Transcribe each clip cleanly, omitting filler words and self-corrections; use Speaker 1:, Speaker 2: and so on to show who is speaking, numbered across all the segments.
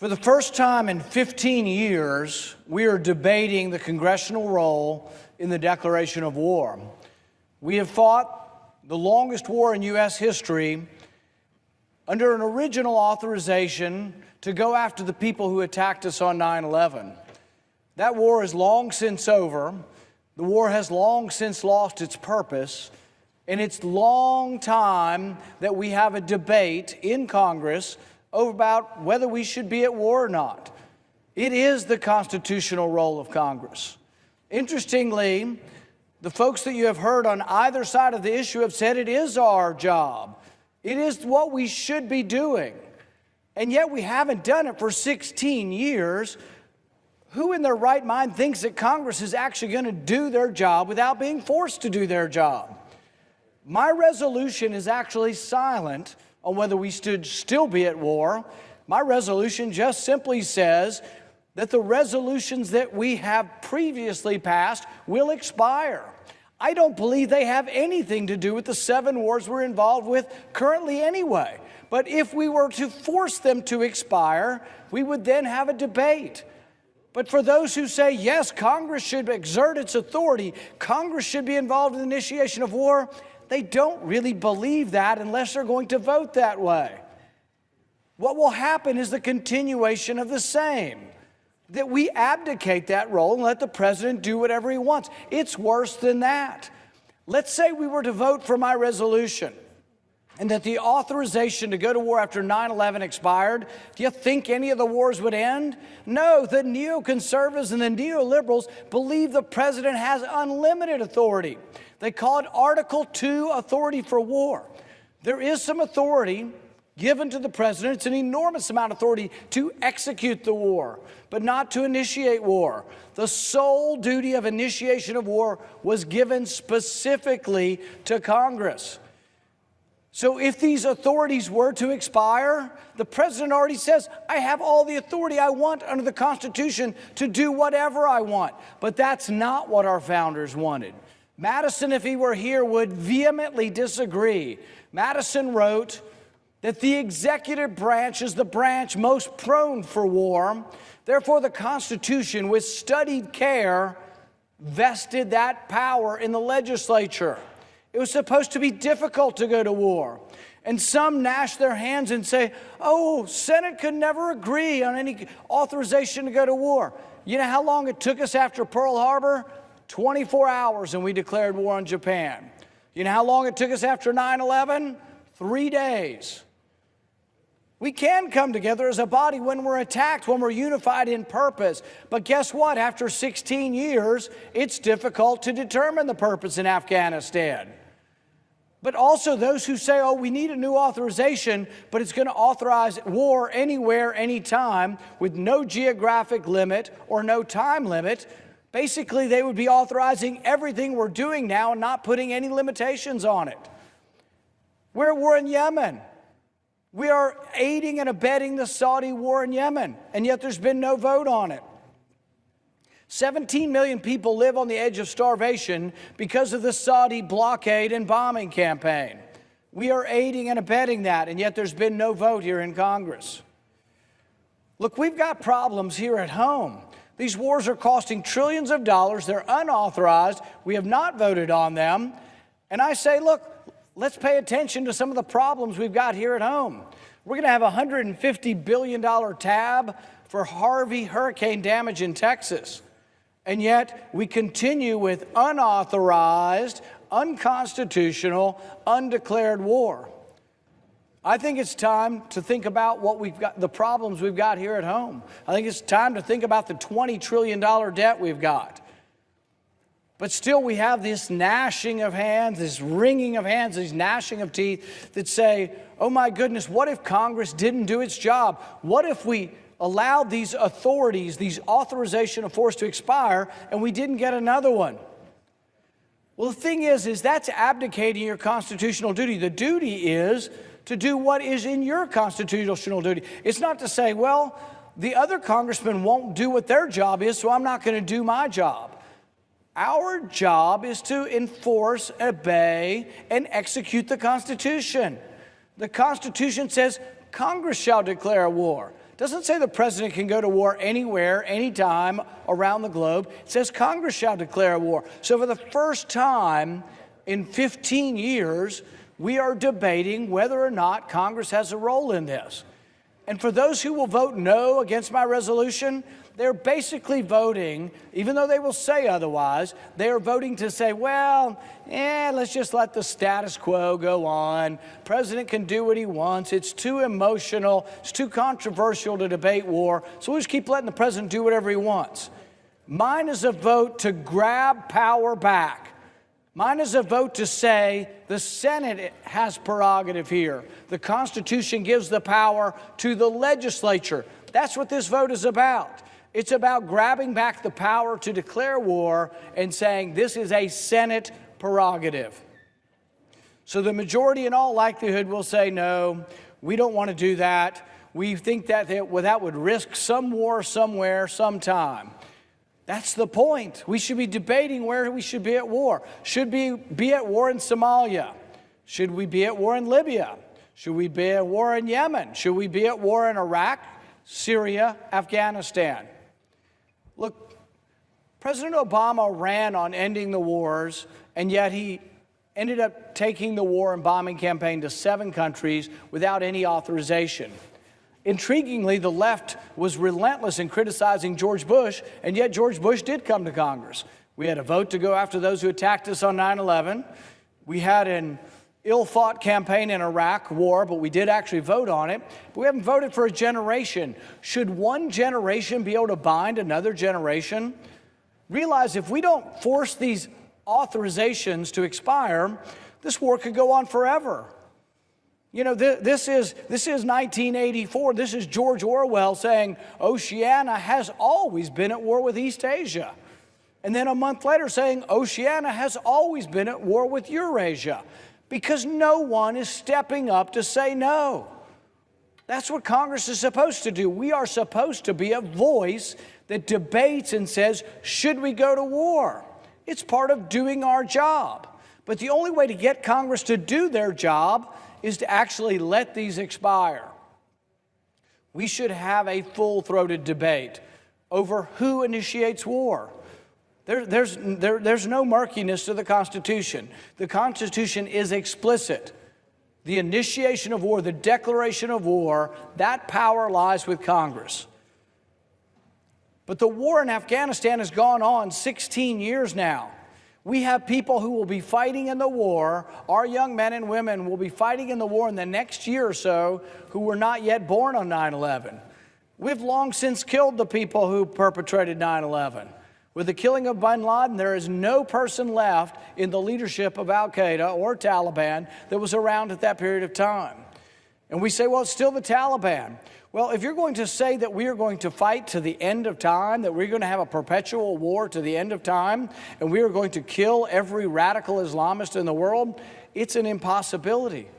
Speaker 1: For the first time in 15 years, we are debating the congressional role in the declaration of war. We have fought the longest war in U.S. history under an original authorization to go after the people who attacked us on 9/11. That war is long since over. The war has long since lost its purpose, and it's long time that we have a debate in Congress about whether we should be at war or not. It is the constitutional role of Congress. Interestingly, the folks that you have heard on either side of the issue have said it is our job. It is what we should be doing. And yet we haven't done it for 16 years. Who in their right mind thinks that Congress is actually going to do their job without being forced to do their job? My resolution is actually silent on whether we should still be at war. My resolution just simply says that the resolutions that we have previously passed will expire. I don't believe they have anything to do with the 7 wars we're involved with currently anyway. But if we were to force them to expire, we would then have a debate. But for those who say, yes, Congress should exert its authority, Congress should be involved in the initiation of war, they don't really believe that unless they're going to vote that way. What will happen is the continuation of the same, that we abdicate that role and let the president do whatever he wants. It's worse than that. Let's say we were to vote for my resolution and that the authorization to go to war after 9/11 expired. Do you think any of the wars would end? No, the neoconservatives and the neoliberals believe the president has unlimited authority. They call it Article 2 authority for war. There is some authority given to the president. It's an enormous amount of authority to execute the war, but not to initiate war. The sole duty of initiation of war was given specifically to Congress. So if these authorities were to expire, the president already says, I have all the authority I want under the Constitution to do whatever I want. But that's not what our founders wanted. Madison, if he were here, would vehemently disagree. Madison wrote that the executive branch is the branch most prone for war. Therefore, the Constitution, with studied care, vested that power in the legislature. It was supposed to be difficult to go to war. And some gnash their hands and say, oh, Senate could never agree on any authorization to go to war. You know how long it took us after Pearl Harbor? 24 hours, and we declared war on Japan. You know how long it took us after 9/11? 3 days. We can come together as a body when we're attacked, when we're unified in purpose. But guess what? After 16 years, it's difficult to determine the purpose in Afghanistan. But also those who say, oh, we need a new authorization, but it's going to authorize war anywhere, anytime, with no geographic limit or no time limit. Basically, they would be authorizing everything we're doing now and not putting any limitations on it. We're in Yemen. We are aiding and abetting the Saudi war in Yemen, and yet there's been no vote on it. 17 million people live on the edge of starvation because of the Saudi blockade and bombing campaign. We are aiding and abetting that, and yet there's been no vote here in Congress. Look, we've got problems here at home. These wars are costing trillions of dollars. They're unauthorized. We have not voted on them. And I say, look, let's pay attention to some of the problems we've got here at home. We're going to have a $150 billion tab for Harvey hurricane damage in Texas. And yet we continue with unauthorized, unconstitutional, undeclared war. I think it's time to think about what we've got, the problems we've got here at home. I think it's time to think about the $20 trillion debt we've got. But still we have this gnashing of hands, this wringing of hands, this gnashing of teeth that say, oh my goodness, what if Congress didn't do its job? What if we allowed these authorities, these authorization of force to expire, and we didn't get another one? Well, the thing is that's abdicating your constitutional duty. The duty is to do what is in your constitutional duty. It's not to say, well, the other congressmen won't do what their job is, so I'm not going to do my job. Our job is to enforce, obey, and execute the Constitution. The Constitution says Congress shall declare war. doesn't say the president can go to war anywhere, anytime around the globe. It says Congress shall declare war. So for the first time in 15 years, we are debating whether or not Congress has a role in this. And for those who will vote no against my resolution, they're basically voting, even though they will say otherwise, they are voting to say, well, let's just let the status quo go on. President can do what he wants. It's too emotional. It's too controversial to debate war. So we'll just keep letting the president do whatever he wants. Mine is a vote to grab power back. Mine is a vote to say the Senate has prerogative here. The Constitution gives the power to the legislature. That's what this vote is about. It's about grabbing back the power to declare war and saying this is a Senate prerogative. So the majority in all likelihood will say no, we don't want to do that. We think that that would risk some war somewhere, sometime. That's the point. We should be debating where we should be at war. Should we be at war in Somalia? Should we be at war in Libya? Should we be at war in Yemen? Should we be at war in Iraq, Syria, Afghanistan? Look, President Obama ran on ending the wars, and yet he ended up taking the war and bombing campaign to 7 countries without any authorization. Intriguingly, the left was relentless in criticizing George Bush, and yet George Bush did come to Congress. We had a vote to go after those who attacked us on 9/11. We had an ill-fought campaign in Iraq war, but we did actually vote on it. But we haven't voted for a generation. Should one generation be able to bind another generation? Realize if we don't force these authorizations to expire, this war could go on forever. You know, this is 1984. This is George Orwell saying Oceania has always been at war with East Asia. And then a month later saying Oceania has always been at war with Eurasia, because no one is stepping up to say no. That's what Congress is supposed to do. We are supposed to be a voice that debates and says, should we go to war? It's part of doing our job. But the only way to get Congress to do their job is to actually let these expire. We should have a full-throated debate over who initiates war. There's no murkiness to the Constitution. The Constitution is explicit. The initiation of war, the declaration of war, that power lies with Congress. But the war in Afghanistan has gone on 16 years now. We have people who will be fighting in the war. Our young men and women will be fighting in the war in the next year or so who were not yet born on 9/11. We've long since killed the people who perpetrated 9/11. With the killing of bin Laden, there is no person left in the leadership of al-Qaeda or Taliban that was around at that period of time. And we say, well, it's still the Taliban. Well, if you're going to say that we are going to fight to the end of time, that we're going to have a perpetual war to the end of time, and we are going to kill every radical Islamist in the world, it's an impossibility.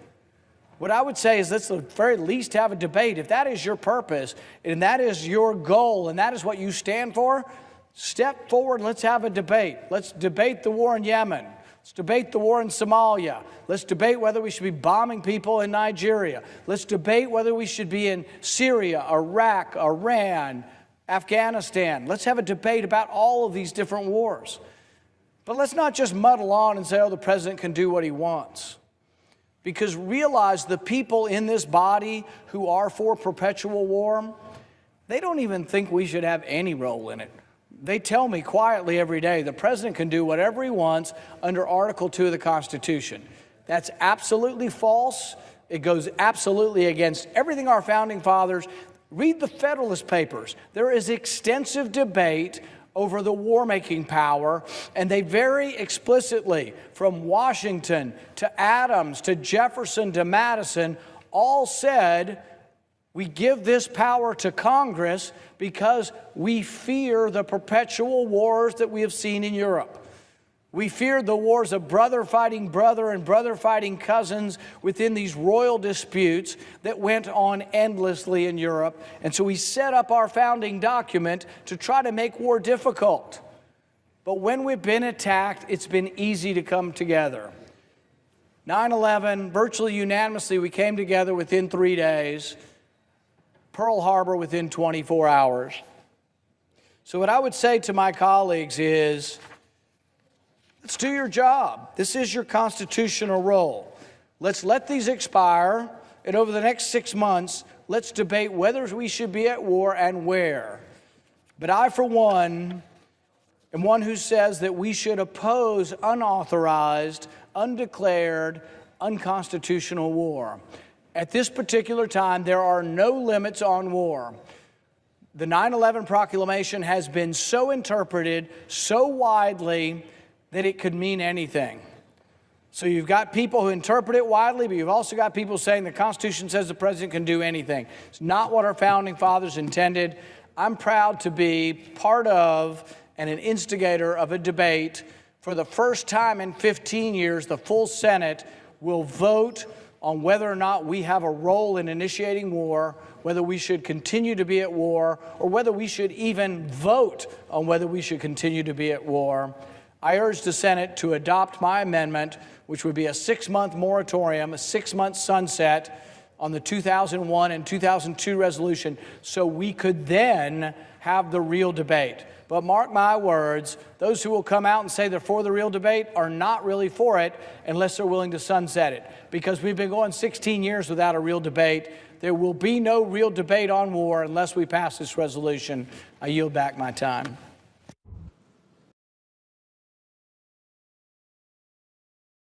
Speaker 1: What I would say is let's at the very least have a debate. If that is your purpose, and that is your goal, and that is what you stand for, step forward and let's have a debate. Let's debate the war in Yemen. Let's debate the war in Somalia. Let's debate whether we should be bombing people in Nigeria. Let's debate whether we should be in Syria, Iraq, Iran, Afghanistan. Let's have a debate about all of these different wars. But let's not just muddle on and say, oh, the president can do what he wants. Because realize the people in this body who are for perpetual war, they don't even think we should have any role in it. They tell me quietly every day the president can do whatever he wants under Article 2 of the Constitution. That's absolutely false. It goes absolutely against everything our founding fathers. Read the Federalist Papers. There is extensive debate over the war-making power, and they very explicitly, from Washington to Adams to Jefferson to Madison, all said, we give this power to Congress because we fear the perpetual wars that we have seen in Europe. We feared the wars of brother fighting brother and brother fighting cousins within these royal disputes that went on endlessly in Europe. And so we set up our founding document to try to make war difficult. But when we've been attacked, it's been easy to come together. 9/11, virtually unanimously, we came together within 3 days. Pearl Harbor within 24 hours. So what I would say to my colleagues is, let's do your job. This is your constitutional role. Let's let these expire, and over the next 6 months, let's debate whether we should be at war and where. But I, for one, am one who says that we should oppose unauthorized, undeclared, unconstitutional war. At this particular time, there are no limits on war. The 9/11 proclamation has been so interpreted so widely that it could mean anything. So you've got people who interpret it widely, but you've also got people saying the Constitution says the president can do anything. It's not what our founding fathers intended. I'm proud to be part of and an instigator of a debate. For the first time in 15 years, the full Senate will vote on whether or not we have a role in initiating war, whether we should continue to be at war, or whether we should even vote on whether we should continue to be at war. I urge the Senate to adopt my amendment, which would be a 6-month moratorium, a 6-month sunset on the 2001 and 2002 resolution, so we could then have the real debate. But mark my words, those who will come out and say they're for the real debate are not really for it unless they're willing to sunset it. Because we've been going 16 years without a real debate. There will be no real debate on war unless we pass this resolution. I yield back my time.